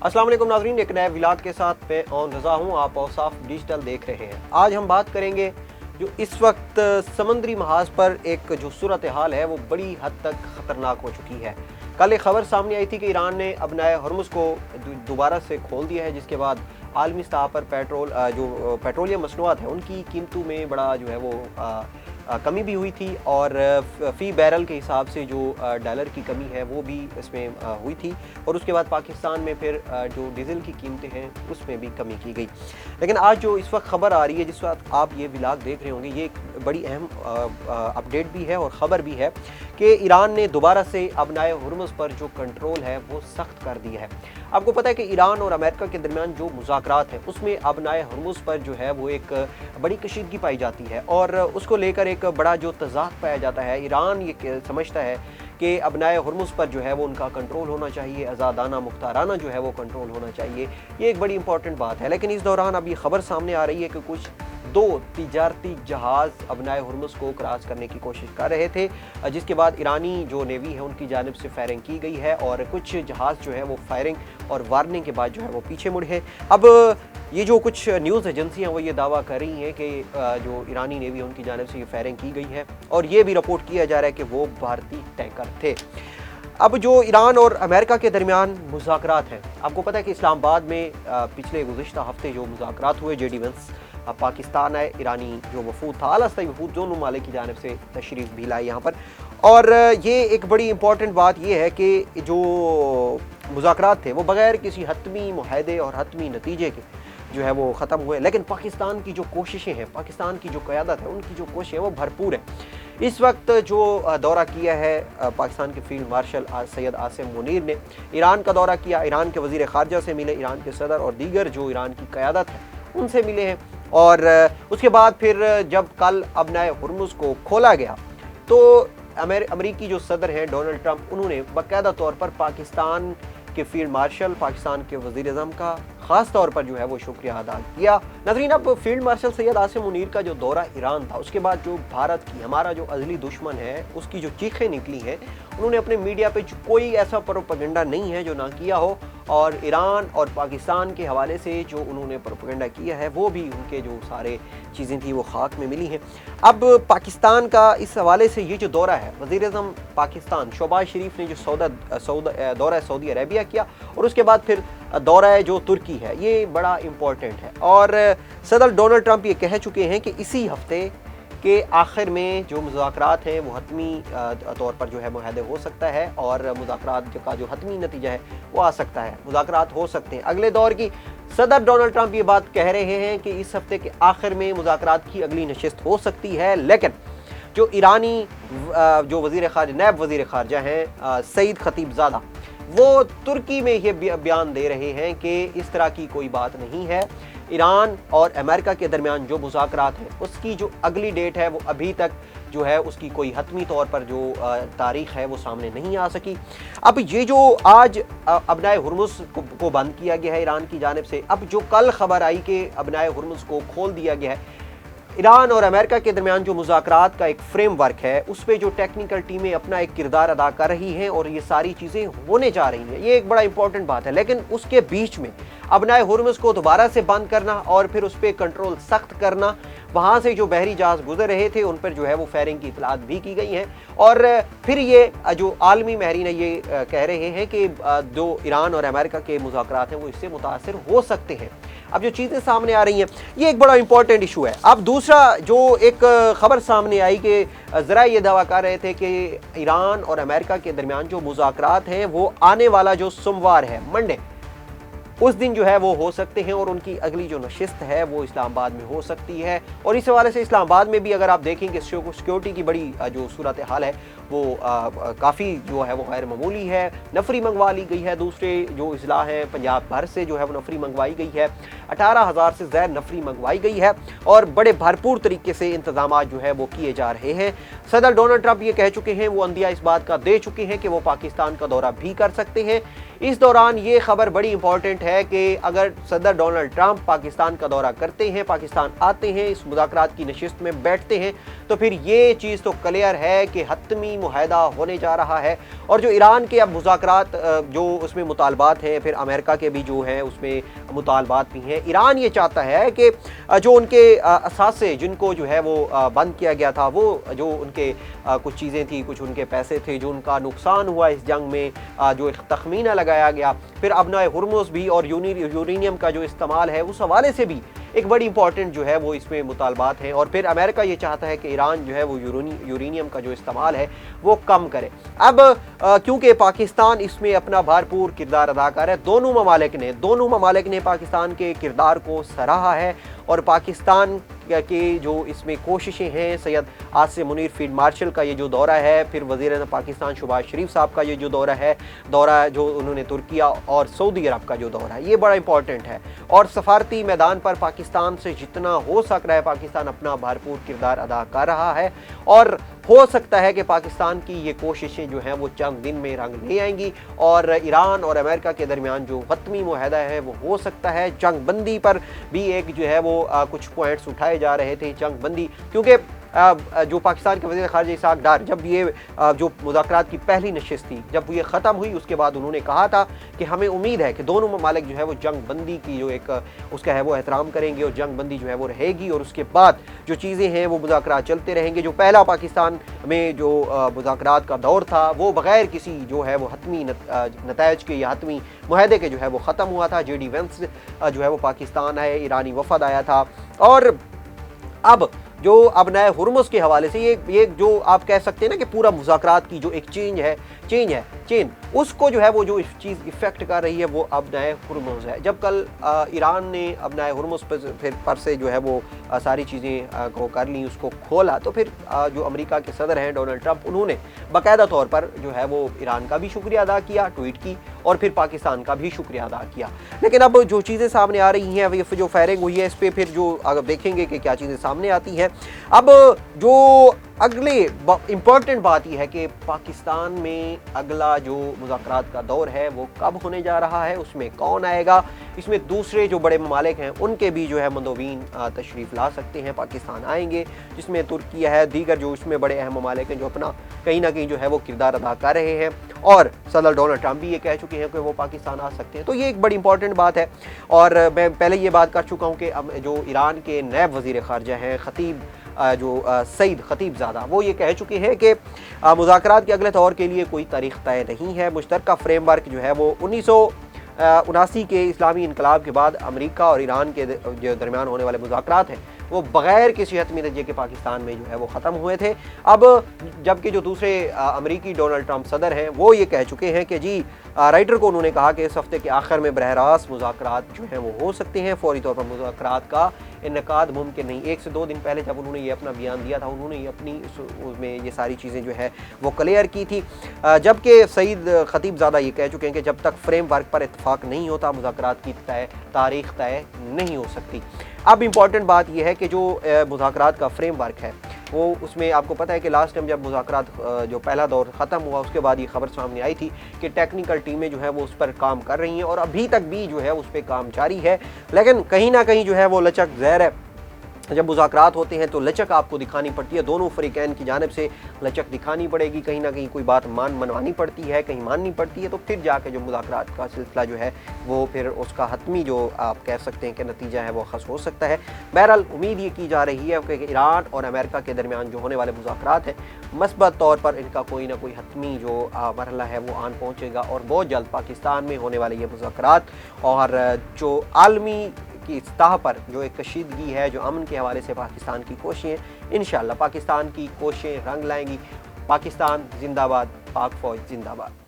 अस्सलाम वालेकुम नाज़रीन, एक नए व्लॉग के साथ मैं ऑन रज़ा हूँ। आप औसाफ डिजिटल देख रहे हैं। आज हम बात करेंगे जो इस वक्त समंदरी महाज पर एक जो सूरत हाल है वो बड़ी हद तक ख़तरनाक हो चुकी है। कल एक खबर सामने आई थी कि ईरान ने अपना हॉर्मुज़ को दोबारा से खोल दिया है, जिसके बाद आलमी सतह पर जो पेट्रोलियम मसनूआत है उनकी कीमतों में बड़ा जो है वो कमी भी हुई थी, और फ़ी बैरल के हिसाब से जो डॉलर की कमी है वो भी इसमें हुई थी। और उसके बाद पाकिस्तान में फिर जो डीज़ल की कीमतें हैं उसमें भी कमी की गई। लेकिन आज जो इस वक्त ख़बर आ रही है, जिस वक्त आप ये व्लॉग देख रहे होंगे, ये एक बड़ी अहम अपडेट भी है और ख़बर भी है कि ईरान ने दोबारा से अपने हॉर्मुज़ पर जो कंट्रोल है वो सख्त कर दिया है। आपको पता है कि ईरान और अमेरिका के दरमियान जो मुज़ाकरात हैं उसमें अपने हॉर्मुज़ पर जो है वो एक बड़ी कशीदगी पाई जाती है, और उसको लेकर एक बड़ा जो तज़ाद पाया जाता है। ईरान ये समझता है कि अपने हॉर्मुज़ पर जो है वो उनका कंट्रोल होना चाहिए, आज़ादाना मुख्ताराना जो है वो कंट्रोल होना चाहिए। ये एक बड़ी इंपॉर्टेंट बात है। लेकिन इस दौरान अब ये खबर सामने आ रही है कि कुछ दो तिजारती जहाज़ अपने हॉर्मुज़ को क्रॉस करने की कोशिश कर रहे थे, जिसके बाद ईरानी जो नेवी है उनकी जानिब से फायरिंग की गई है, और कुछ जहाज़ जो है वो फायरिंग और वार्निंग के बाद जो है वो पीछे मुड़े हैं। अब ये जो कुछ न्यूज़ एजेंसियाँ वो ये दावा कर रही हैं कि जो ईरानी नेवी है उनकी जानिब से ये फायरिंग की गई है, और ये भी रिपोर्ट किया जा रहा है कि वो भारतीय टैंकर थे। अब जो ईरान और अमेरिका के दरमियान मुज़ाकरात हैं, आपको पता है कि इस्लामाबाद में पिछले गुज़िश्ता हफ्ते जो मुज़ाकरात हुए, JD Vance पाकिस्तान आए, ईरानी जो वफूद था, आला स्थायी वफूद दोनों ममालिक की जानिब से तशरीफ़ भी लाई यहाँ पर। और ये एक बड़ी इंपॉर्टेंट बात ये है कि जो मुज़ाकरात थे वो बग़ैर किसी हतमी मुआहदे और हतमी नतीजे के जो है वो ख़त्म हुए। लेकिन पाकिस्तान की जो कोशिशें हैं, पाकिस्तान की जो क़यादत है, उनकी जो कोशिशें हैं वो भरपूर है। इस वक्त जो दौरा किया है पाकिस्तान के फील्ड मार्शल सैयद आसिम मुनीर ने, ईरान का दौरा किया, ईरान के वज़ीर ख़ारजा से मिले, ईरान के सदर और दीगर जो ईरान की क़यादत है उनसे मिले हैं। और उसके बाद फिर जब कल अपने हॉर्मुज़ को खोला गया तो अमेरिकी जो सदर हैं डोनाल्ड ट्रंप, उन्होंने बाकायदा तौर पर पाकिस्तान के फील्ड मार्शल, पाकिस्तान के वज़ीर आज़म का ख़ास तौर पर जो है वो शुक्रिया अदा किया। नाज़रीन, अब फील्ड मार्शल सैयद आसिम मुनीर का जो दौरा ईरान था, उसके बाद जो भारत की, हमारा जो अज़ली दुश्मन है, उसकी जो चीखें निकली हैं, उन्होंने अपने मीडिया पे कोई ऐसा प्रोपेगेंडा नहीं है जो ना किया हो, और ईरान और पाकिस्तान के हवाले से जो उन्होंने प्रोपेगेंडा किया है वो भी उनके जो सारे चीज़ें थी वो खाक में मिली हैं। अब पाकिस्तान का इस हवाले से ये जो दौरा है, वज़ीर आज़म पाकिस्तान शहबाज शरीफ ने जो दौरा सऊदी अरेबिया किया, और उसके बाद फिर दौरा जो तुर्की है, ये बड़ा इम्पोर्टेंट है। और सदर डोनाल्ड ट्रंप ये कह चुके हैं कि इसी हफ्ते के आखिर में जो मुज़ाकरात हैं वो हतमी तौर पर जो है मुआहदे हो सकता है, और मुज़ाकरात का जो हतमी नतीजा है वो आ सकता है, मुज़ाकरात हो सकते हैं अगले दौर की। सदर डोनाल्ड ट्रंप ये बात कह रहे हैं कि इस हफ्ते के आखिर में मुज़ाकरात की अगली नशिस्त हो सकती है। लेकिन जो ईरानी जो नायब वज़ीर ख़ारजा हैं सईद खतीबज़ादा, वो तुर्की में ये बयान दे रहे हैं कि इस तरह की कोई बात नहीं है। ईरान और अमेरिका के दरमियान जो मुज़ाकरात हैं उसकी जो अगली डेट है वो अभी तक जो है उसकी कोई हतमी तौर पर जो तारीख़ है वो सामने नहीं आ सकी। अब ये जो आज अपने हॉर्मुज़ को बंद किया गया है ईरान की जानिब से, अब जो कल ख़बर आई कि अपने हॉर्मुज़ को खोल दिया गया है, ईरान और अमेरिका के दरमियान जो मुज़ाकरात का एक फ्रेमवर्क है उस पर जो टेक्निकल टीमें अपना एक किरदार अदा कर रही हैं और ये सारी चीज़ें होने जा रही हैं, ये एक बड़ा इंपॉर्टेंट बात है। लेकिन उसके बीच में अपने हॉर्मुज़ को दोबारा से बंद करना और फिर उस पर कंट्रोल सख्त करना, वहाँ से जो बहरी जहाज़ गुजर रहे थे उन पर जो है वो फायरिंग की इतलात भी की गई हैं, और फिर ये जो आलमी माहिरीन ये कह रहे हैं कि जो ईरान और अमेरिका के मुज़ाकरात हैं वो इससे मुतासर हो सकते हैं। अब जो चीज़ें सामने आ रही हैं ये एक बड़ा इंपॉर्टेंट इशू है। अब दूसरा जो एक ख़बर सामने आई कि ज़रा ये दावा कर रहे थे कि ईरान और अमेरिका के दरमियान जो मुज़ाकरात हैं वो आने वाला जो सोमवार है, मंडे, उस दिन जो है वो हो सकते हैं, और उनकी अगली जो नशिस्त है वो इस्लामाबाद में हो सकती है। और इस हवाले से इस्लामाबाद में भी अगर आप देखेंगे सिक्योरिटी की बड़ी जो सूरत हाल है वो काफ़ी जो है वो गैर मामूली है। नफरी मंगवा ली गई है, दूसरे जो अजला हैं पंजाब भर से जो है वो नफरी मंगवाई गई है, 18,000 से ज़्यादा नफरी मंगवाई गई है, और बड़े भरपूर तरीके से इंतजाम जो है वो किए जा रहे हैं। सदर डोनाल्ड ट्रंप ये कह चुके हैं, वो अंदिया इस बात का दे चुके हैं कि वो पाकिस्तान का दौरा भी कर सकते हैं। इस दौरान ये खबर बड़ी इंपॉर्टेंट है है कि अगर सदर डोनाल्ड ट्रंप पाकिस्तान का दौरा करते हैं, पाकिस्तान आते हैं, इस मुज़ाकरात की नशिस्त में बैठते हैं, तो फिर ये चीज़ तो क्लियर है कि हतमी मुआहदा होने जा रहा है। और जो ईरान के अब मुज़ाकरात जो उसमें मुतालबात हैं, फिर अमेरिका के भी जो हैं उसमें मुतालबात भी हैं। ईरान ये चाहता है कि जो उनके असासे जिनको जो है वो बंद किया गया था, वो जो उनके कुछ चीज़ें थी, कुछ उनके पैसे थे, जो उनका नुकसान हुआ इस जंग में, जो एक तखमीना लगाया गया, फिर अबनाए हुर्मुज़ भी और यूरेनियम का जो इस्तेमाल है, उस हवाले से भी एक बड़ी इंपॉर्टेंट जो है वो इसमें मुतालबात हैं। और फिर अमेरिका ये चाहता है कि ईरान जो है वो यूरेनियम का जो इस्तेमाल है वो कम करे। अब क्योंकि पाकिस्तान इसमें अपना भरपूर किरदार अदा कर रहा है, दोनों ममालिक ने पाकिस्तान के किरदार को सराहा है। और पाकिस्तान के जो इसमें कोशिशें हैं, सैयद आसिम मुनीर फील्ड मार्शल का ये जो दौरा है, फिर वज़ीर पाकिस्तान शहबाज शरीफ साहब का ये जो दौरा जो उन्होंने तुर्किया और सऊदी अरब का जो दौरा है, ये बड़ा इंपॉर्टेंट है। और सफारती मैदान पर पाकिस्तान से जितना हो सक रहा है, पाकिस्तान अपना भरपूर किरदार अदा कर रहा है। और हो सकता है कि पाकिस्तान की ये कोशिशें जो हैं वो चंद दिन में रंग ले आएंगी और ईरान और अमेरिका के दरमियान जो हतमी मुआहदा है वो हो सकता है। जंग बंदी पर भी एक जो है वो कुछ पॉइंट्स उठाए जा रहे थे, जंग बंदी, क्योंकि जो पाकिस्तान के वज़ीर ख़ारिजा इसहाक़ डार, जब ये जो मुज़ाकरात की पहली नशिस्त थी, जब ये ख़त्म हुई, उसके बाद उन्होंने कहा था कि हमें उम्मीद है कि दोनों ममालिक जो है वो जंग बंदी की जो एक उसका है वो एहतराम करेंगे और जंग बंदी जो है वो रहेगी। और उसके बाद जो चीज़ें हैं वो मुज़ाकरात चलते रहेंगे। जो पहला पाकिस्तान में जो मुज़ाकरात का दौर था वो बग़ैर किसी जो है वो हतमी नताइज के या हतमी मुआहदे के जो है वो ख़त्म हुआ था। JD वेंस जो है वो पाकिस्तान है, ईरानी वफ़द आया था। और अब जो अबनाए हुर्मुज़ के हवाले से ये जो आप कह सकते हैं ना कि पूरा मुज़ाकरात की जो एक चेन उसको जो है वो जो चीज़ इफ़ेक्ट कर रही है वो अबनाए हुर्मुज़ है। जब कल ईरान ने अबनाए हुर्मुज़ पर से जो है वो सारी चीज़ें को कर ली, उसको खोला, तो फिर जो अमेरिका के सदर हैं डोनाल्ड ट्रंप, उन्होंने बाकायदा तौर पर जो है वो ईरान का भी शुक्रिया अदा किया, ट्वीट की, और फिर पाकिस्तान का भी शुक्रिया अदा किया। लेकिन अब जो चीज़ें सामने आ रही हैं, जो फायरिंग हुई है, इस पर फिर जो अगर देखेंगे कि क्या चीज़ें सामने आती हैं। अब जो अगले इम्पॉर्टेंट बात यह है कि पाकिस्तान में अगला जो मुज़ाकरात का दौर है वो कब होने जा रहा है, उसमें कौन आएगा, इसमें दूसरे जो बड़े ममालिक हैं उनके भी जो है मंदोबीन तशरीफ़ ला सकते हैं, पाकिस्तान आएंगे, जिसमें तुर्किया है, दीगर जो इसमें बड़े अहम ममालिक हैं जो अपना कहीं ना कहीं जो है वो किरदार अदा कर रहे हैं। और सदर डोनाल्ड ट्रंप भी ये कह चुके हैं कि वो पाकिस्तान आ सकते हैं। तो ये एक बड़ी इंपॉर्टेंट बात है। और मैं पहले ये बात कर चुका हूँ कि अब जो ईरान के नैब वज़ीर ख़ारिजा हैं सईद खतीबज़ादा, वो ये कह चुके हैं कि मुज़ाकरात के अगले दौर के लिए कोई तारीख़ तय नहीं है। मुश्तरका फ्रेमवर्क जो है वो 1979 के इस्लामी इनकलाब के बाद अमेरिका और ईरान के जो दरमियान होने वाले मुज़ाकरात हैं वो बग़ैर किसी हतमी नतीजे के पाकिस्तान में जो है वो ख़त्म हुए थे। अब जबकि जो दूसरे अमेरिकी डोनाल्ड ट्रंप सदर हैं वो ये कह चुके हैं कि जी राइटर को उन्होंने कहा कि इस हफ्ते के आखिर में बरह रास्त मुज़ाकरात जो हैं वो हो सकते हैं, फौरी तौर पर मुज़ाकरात का इनकाद मुमकिन नहीं। 1 से 2 दिन पहले जब उन्होंने ये अपना बयान दिया था, उन्होंने ये अपनी उसमें ये सारी चीज़ें जो है वो क्लियर की थी। जबकि सईद खतीबज़ादा ये कह चुके हैं कि जब तक फ्रेम वर्क पर इत्तफाक नहीं होता, मुज़ाकरात की तारीख़ तय नहीं हो सकती। अब इम्पॉर्टेंट बात यह है कि जो मुज़ाकरात का फ्रेम वर्क है वो, उसमें आपको पता है कि लास्ट टाइम जब मुज़ाकरात जो पहला दौर ख़त्म हुआ, उसके बाद ये खबर सामने आई थी कि टेक्निकल टीमें जो है वो उस पर काम कर रही हैं और अभी तक भी जो है उस पर काम जारी है। लेकिन कहीं ना कहीं जो है वो लचक ज़हर है। जब मुज़ाकरात होते हैं तो लचक आपको दिखानी पड़ती है, दोनों फ़रीक़ैन की जानिब से लचक दिखानी पड़ेगी, कहीं ना कहीं कोई बात मनवानी पड़ती है, कहीं माननी पड़ती है, तो फिर जाके जो मुज़ाकरात का सिलसिला जो है वो फिर उसका हतमी जो आप कह सकते हैं कि नतीजा है वो ख़ास हो सकता है। बहरहाल उम्मीद ये की जा रही है कि ईरान और अमेरिका के दरमियान जो होने वाले मुज़ाकरात हैं, मस्बत तौर पर इनका कोई ना कोई हतमी जो मरहला है वो आन पहुँचेगा और बहुत जल्द पाकिस्तान में होने वाले ये मुज़ाकरात और जो आलमी की सतह पर जो एक कशीदगी है, जो अमन के हवाले से पाकिस्तान की कोशिशें, इंशाअल्लाह पाकिस्तान की कोशिशें रंग लाएंगी। पाकिस्तान जिंदाबाद, पाक फ़ौज जिंदाबाद।